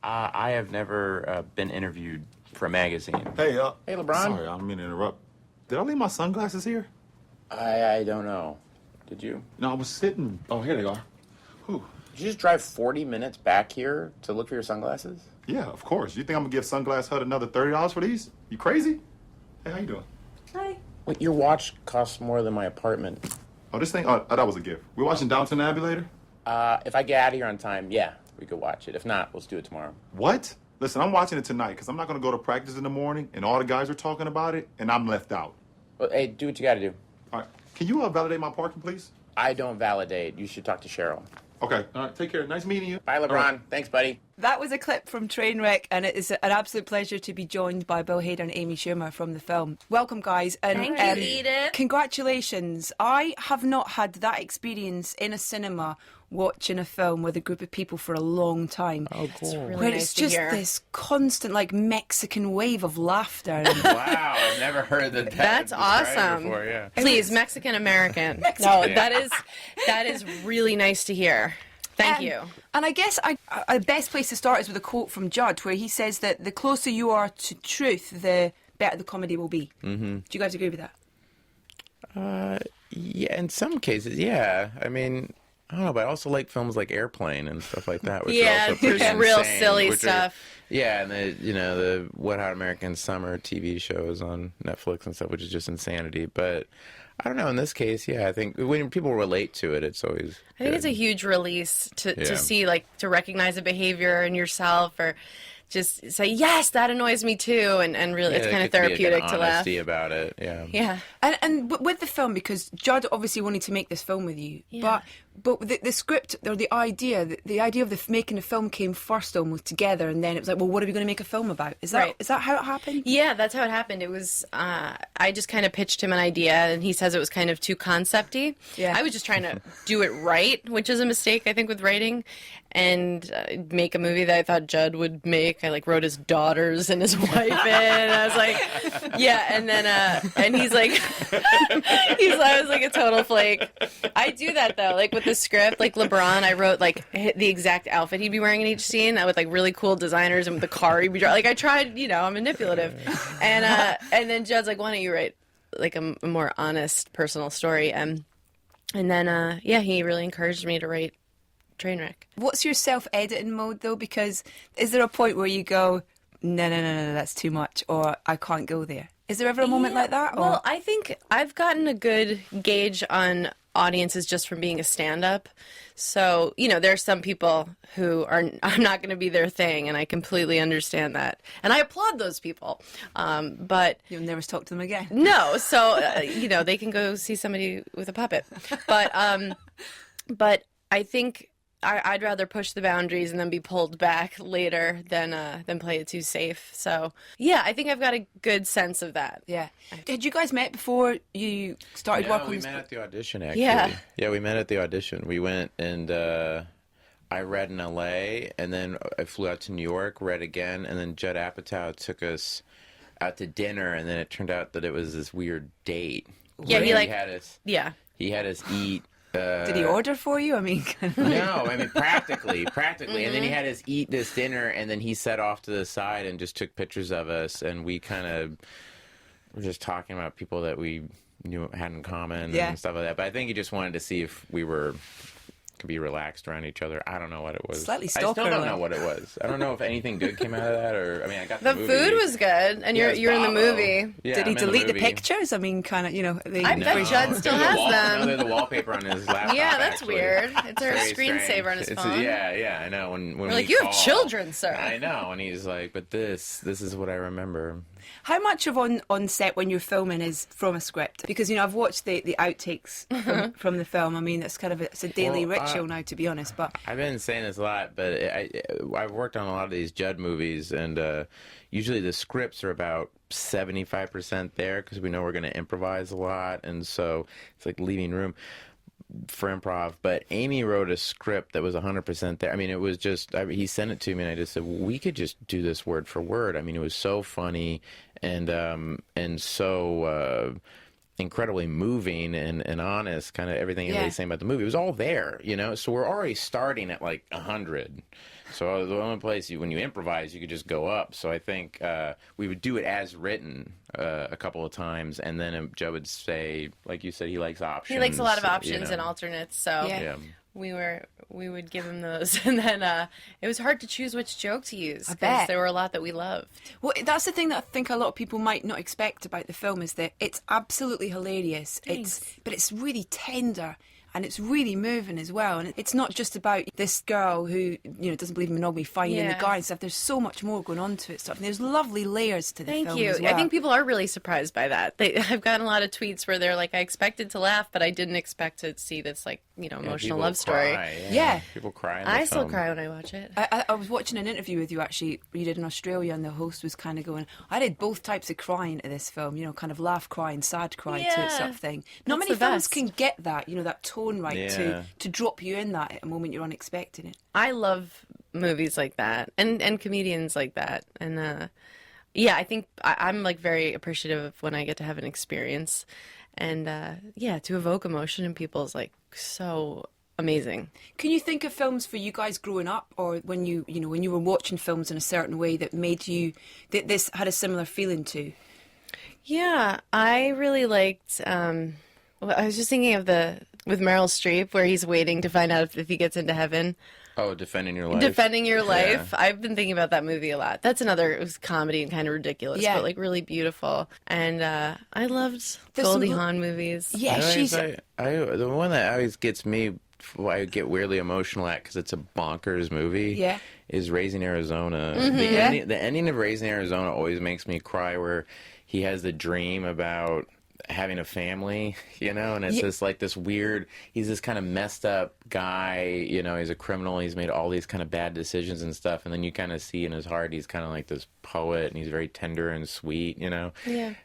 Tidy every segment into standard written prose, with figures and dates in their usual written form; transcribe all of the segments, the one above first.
I have never been interviewed for a magazine. Hey, Hey, LeBron. Sorry, I don't mean to interrupt. Did I leave my sunglasses here? I don't know. Did you? No, I was sitting. Oh, here they are. Whew. Did you just drive 40 minutes back here to look for your sunglasses? Yeah, of course. You think I'm gonna give Sunglass Hut another $30 for these? You crazy? Hey, how you doing? Hi. Wait, your watch costs more than my apartment. Oh, this thing. Oh, that was a gift. We're watching Downton Abbey later. If I get out of here on time, yeah, we could watch it. If not, let's do it tomorrow. What? Listen, I'm watching it tonight because I'm not gonna go to practice in the morning, and all the guys are talking about it, and I'm left out. Well, hey, do what you gotta do. All right. Can you validate my parking, please? I don't validate. You should talk to Cheryl. Okay. All right. Take care. Nice meeting you. Bye, LeBron. Right. Thanks, buddy. That was a clip from Trainwreck, and it is an absolute pleasure to be joined by Bill Hader and Amy Schumer from the film. Welcome, guys. And, Thank you, Edith. Congratulations. I have not had that experience in a cinema watching a film with a group of people for a long time. Oh, cool. Really where nice it's to just hear. this constant, like, Mexican wave of laughter. And Wow, I've never heard that. That's awesome. Before, yeah. Please, Mexican American. No, that is really nice to hear. Thank you. And I guess the best place to start is with a quote from Judd, where he says that the closer you are to truth, the better the comedy will be. Mm-hmm. Do you guys agree with that? Yeah, in some cases, yeah. I mean, I don't know, but I also like films like Airplane and stuff like that. Which Yeah, are also pretty there's real insane, silly which stuff. Yeah, and the Wet Hot American Summer TV shows on Netflix and stuff, which is just insanity. But I don't know, in this case, yeah, I think when people relate to it, it's always I think good. it's a huge release Yeah. to see, like, to recognize a behavior in yourself, or just say, yes, that annoys me too, and really, it's Yeah, kind of there could be, like, therapeutic an to laugh. honesty about it, yeah. Yeah. And with the film, because Judd obviously wanted to make this film with you, Yeah. but the script or the idea of making the film came first almost together, and then it was like, well, what are we going to make a film about? Is that Right. is that how it happened? Yeah, that's how it happened. It was, I just kind of pitched him an idea, and he says it was kind of too concept-y. Yeah. I was just trying to do it right, which is a mistake, I think, with writing, and make a movie that I thought Judd would make. I, like, wrote his daughters and his wife in, and I was like, yeah, and then, and he's like, I was like a total flake. I do that, though, like, with the script, like LeBron, I wrote, like, the exact outfit he'd be wearing in each scene, with, like, really cool designers, and with the car he'd be driving. Like, I tried, I'm manipulative. And then Judd's like, why don't you write, like, a more honest, personal story? And then, he really encouraged me to write Trainwreck. What's your self-editing mode though? Because is there a point where you go, no, that's too much, or I can't go there? Is there ever a moment like that? Or? Well, I think I've gotten a good gauge on audiences just from being a stand-up. So, there's some people who I'm not going to be their thing, and I completely understand that. And I applaud those people. But You'll never talk to them again. no, so, they can go see somebody with a puppet. But I think I'd rather push the boundaries and then be pulled back later than play it too safe. So, yeah, I think I've got a good sense of that. Yeah. Had you guys met before you started working on we this? met at the audition, actually. Yeah. We met at the audition. We went and I read in L.A., and then I flew out to New York, read again, and then Judd Apatow took us out to dinner, and then it turned out that it was this weird date. Yeah, Where he had us eat. Did he order for you? I mean, No, I mean practically. And then he had us eat this dinner, and then he set off to the side and just took pictures of us, and we kind of were just talking about people that we had in common and stuff like that. But I think he just wanted to see if we could be relaxed around each other. I don't know what it was. Slightly I still don't stalker-like. know what it was. I don't know if anything good came out of that, or I got The movie. food was good, and Yeah, you're in the Bravo. movie. Yeah, did he I'm in the delete the movie. pictures? I mean, kind of, I bet Judd still has them. No, they're the wallpaper on his laptop. Yeah, that's actually. weird. It's our Very screensaver on his strange. phone. Yeah, I know. When We're we like, you have call- children, sir. I know, and he's like, but this is what I remember. How much of on set when you're filming is from a script? Because I've watched the outtakes from the film. I mean, it's kind of it's a daily Well, ritual now, to be honest. But I've been saying this a lot, but I've worked on a lot of these Judd movies, and usually the scripts are about 75% there because we know we're going to improvise a lot, and so it's like leaving room for improv. But Amy wrote a script that was 100% there. I mean, it was just he sent it to me, and I just said, we could just do this word for word. I mean, it was so funny and so incredibly moving and honest, kind of everything everybody's saying about the movie. It was all there, So we're already starting at like 100. So the only place when you improvise, you could just go up. So I think we would do it as written a couple of times, and then Joe would say, like you said, he likes options. He likes a lot of options you know. and alternates, so Yeah. we would give him those, and then it was hard to choose which joke to use I bet. because there were a lot that we loved. Well, that's the thing that I think a lot of people might not expect about the film is that it's absolutely hilarious. But it's really tender. And it's really moving as well. And it's not just about this girl who, doesn't believe in monogamy finding the Yeah. guy and stuff. There's so much more going on to it. Stuff. And there's lovely layers to the Thank film you. as well. I think people are really surprised by that. I've gotten a lot of tweets where they're like, I expected to laugh, but I didn't expect to see this, like, emotional People love story. cry, Yeah. People cry in the I still film. cry when I watch it. I was watching an interview with you actually you did in Australia, and the host was kind of going, I did both types of crying to this film, kind of laugh crying, sad cry to it Yeah. sort of thing. Not That's many the films best. can get that, that tone right Yeah. to drop you in that at a moment you're unexpecting it. I love movies like that and comedians like that. And I think I'm like very appreciative of when I get to have an experience. And to evoke emotion in people is like so amazing. Can you think of films for you guys growing up, or when when you were watching films in a certain way that made you that this had a similar feeling to? Yeah, I really liked. I was just thinking of with Meryl Streep where he's waiting to find out if he gets into heaven. Oh, Defending Your Life. Defending Your Life. Yeah. I've been thinking about that movie a lot. That's another. It was comedy and kind of ridiculous, Yeah. but like really beautiful. And I loved There's Goldie some- Hawn movies. Yeah, I she's the one that always gets me, I get weirdly emotional at because it's a bonkers movie. Yeah. Is Raising Arizona. Yeah. The ending of Raising Arizona always makes me cry, where he has the dream about having a family, and it's just like this weird, he's this kind of messed up guy, he's a criminal, he's made all these kind of bad decisions and stuff, and then you kind of see in his heart he's kind of like this poet, and he's very tender and sweet, Yeah.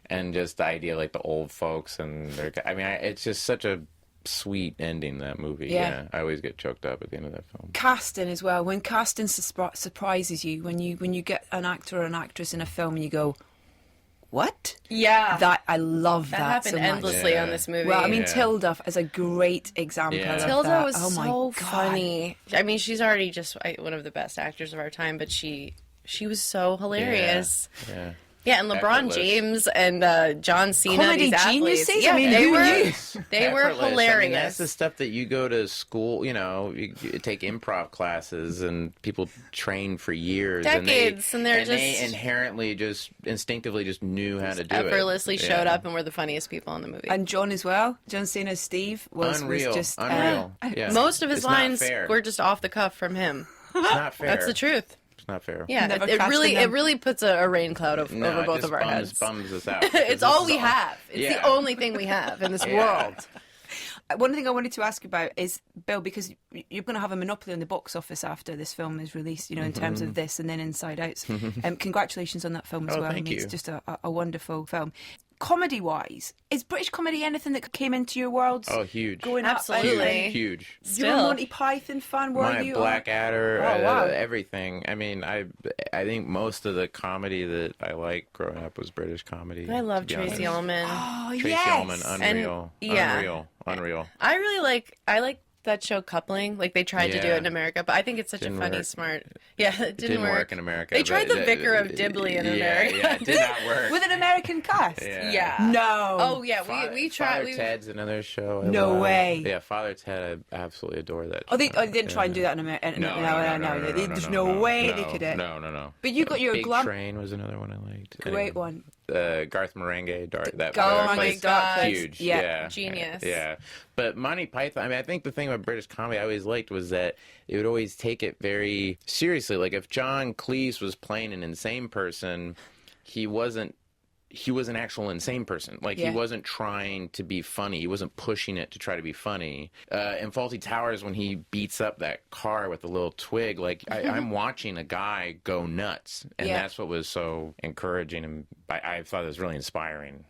and just the idea like the old folks, and it's just such a sweet ending, that movie. Yeah. I always get choked up at the end of that film. casting as well. When casting surprises you, when you get an actor or an actress in a film and you go, what? Yeah. That I love That that happened so much. endlessly Yeah. on this movie. Well, I mean, Yeah. Tilda is a great example Yeah. of Tilda that. was Oh my so God. funny. I mean, she's already just one of the best actors of our time, but she was so hilarious. Yeah. Yeah, and LeBron Effortless. James and John Cena, Comedy these athletes. geniuses? Yeah, I mean, they who were knew? they were Effortless. hilarious. That's the stuff that you go to school, you take improv classes, and people train for years. Decades, and they're they just- inherently instinctively knew how to do it. effortlessly showed Yeah. up and were the funniest people in the movie. And John as well. John Cena's Steve was Unreal. just Unreal. Yeah. Most of his It's not lines fair. were just off the cuff from him. It's not fair. That's the truth. It's not fair. Yeah, Never it casting them. really puts a rain cloud over No, both it just of our heads. bums us out. It's all we have. It's Yeah. the only thing we have in this Yeah. world. One thing I wanted to ask about is, Bill, because you're going to have a monopoly on the box office after this film is released, in terms of this and then Inside Out. Congratulations on that film as Oh, well. thank I mean, you. It's just a wonderful film. Comedy-wise, is British comedy anything that came into your world? Oh, huge. Growing up, Absolutely. Huge. You're a Still. Monty Python fan, were My you? Blackadder, Oh, wow. everything. I mean, I think most of the comedy that I liked growing up was British comedy. I love to be Tracy honest. Ullman. Oh, Tracy yes. Ullman, unreal. yeah. Unreal. I like that show Coupling. Like they tried to do Yeah. it in America, but I think it's such Didn't a funny, work. smart. Yeah, it didn't work in America. They tried but the Vicar of Dibley in America. Yeah, it did not work. With an American cast? Yeah. No. Oh yeah, we tried. Father Ted's another show. I No love. way. Yeah, Father Ted, I absolutely adore that. Oh, they show. didn't try and do that in America. No. There's no way they could have. No. But you got your Big glam. Train was another one I liked. Great one. Garth Marenghi, that Garth that Marenghi, was Dark Place. huge. Yeah. Yeah, Genius. Yeah, but Monty Python. I mean, I think the thing about British comedy I always liked was that it would always take it very seriously. Like if John Cleese was playing an insane person, he was an actual insane person. Like Yeah. he wasn't trying to be funny. He wasn't pushing it to try to be funny. In Fawlty Towers, when he beats up that car with a little twig, like I'm watching a guy go nuts, and Yeah. that's what was so encouraging, and I thought it was really inspiring.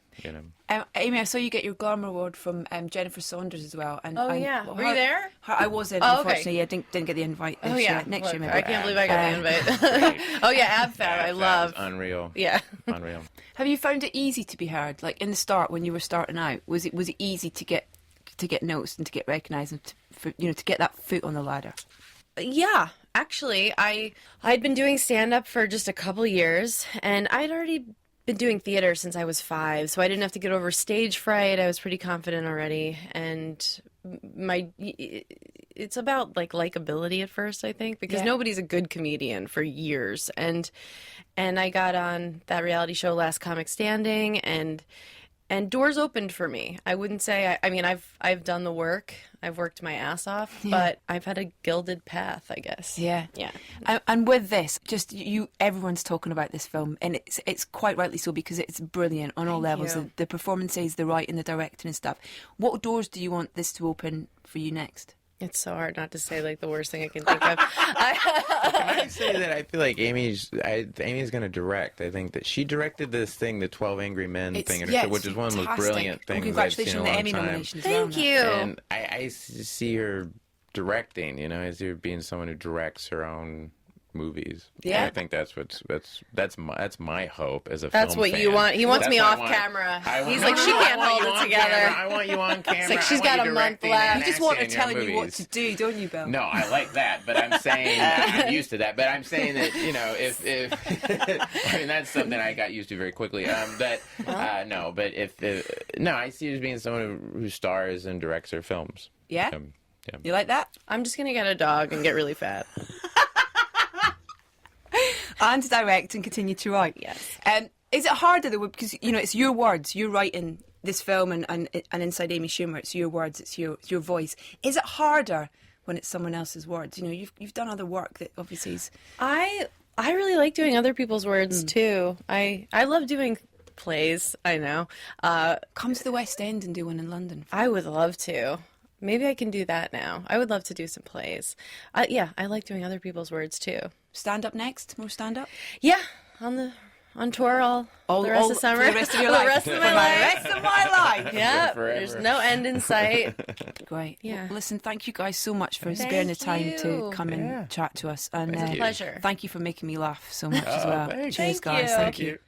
Amy, I saw you get your Glamour Award from Jennifer Saunders as well. And Oh, yeah. Were you there? I wasn't, Oh, okay. unfortunately. I didn't get the invite this Oh yeah, year. Next year, Look, maybe. I can't believe I got the invite. Oh yeah, Ab Fab, I That love. was unreal. Yeah. Unreal. Have you found it easy to be heard? Like in the start, when you were starting out, was it easy to get noticed and to get recognised and to get that foot on the ladder? Yeah, actually, I'd been doing stand-up for just a couple years, and I'd already been doing theater since I was 5, so I didn't have to get over stage fright. I was pretty confident already, and it's about like likability at first, I think, because nobody's a good comedian for years, and I got on that reality show Last Comic Standing, and doors opened for me. I wouldn't say I mean I've done the work. I've worked my ass off, but I've had a gilded path, I guess. Yeah. Yeah. And with this, just everyone's talking about this film, and it's quite rightly so, because it's brilliant on all levels. you. The performances, the writing, the directing and stuff. What doors do you want this to open for you next? It's so hard not to say like the worst thing I can think of. Can I say that I feel like Amy's going to direct? I think that she directed this thing, the 12 Angry Men thing, which is one of the most fantastic. brilliant Well, things I've seen congratulations in a on the long Emmy time. nomination as well. Thank you. And I see her directing, I see her being someone who directs her own movies. Yeah. And I think that's my hope as a That's film what fan. you want. He wants That's me what I off want. camera. He's No, like, no, she no, I can't want hold you it on together. camera. I want you on camera. like, she's I got want a you month directing left. and You just want her acting in telling your you what movies. to do, don't you, Bill? No, I like that, but I'm saying I'm used to that. But I'm saying that if I mean that's something I got used to very quickly. But I see her as being someone who stars and directs her films. Yeah? Yeah. You like that? I'm just gonna get a dog and get really fat. And direct and continue to write. Yes. Is it harder though, because it's your words, you're writing this film, and inside Amy Schumer, it's your words, it's your voice. Is it harder when it's someone else's words? You've done other work that obviously is. I really like doing other people's words too. I love doing plays. I know. Come to the West End and do one in London. I would love to. Maybe I can do that now. I would love to do some plays. Yeah, I like doing other people's words too. Stand up next? More stand up? Yeah, on tour all the rest of summer. For the rest of your The life. rest of For my the life. rest of my life. Yeah, Forever. there's no end in sight. Great. Yeah. Well, listen, thank you guys so much for sparing the time to you. come and chat to us. And Thank you. Pleasure. thank you for making me laugh so much as well. thanks. Cheers, Thank guys. you. Thank you.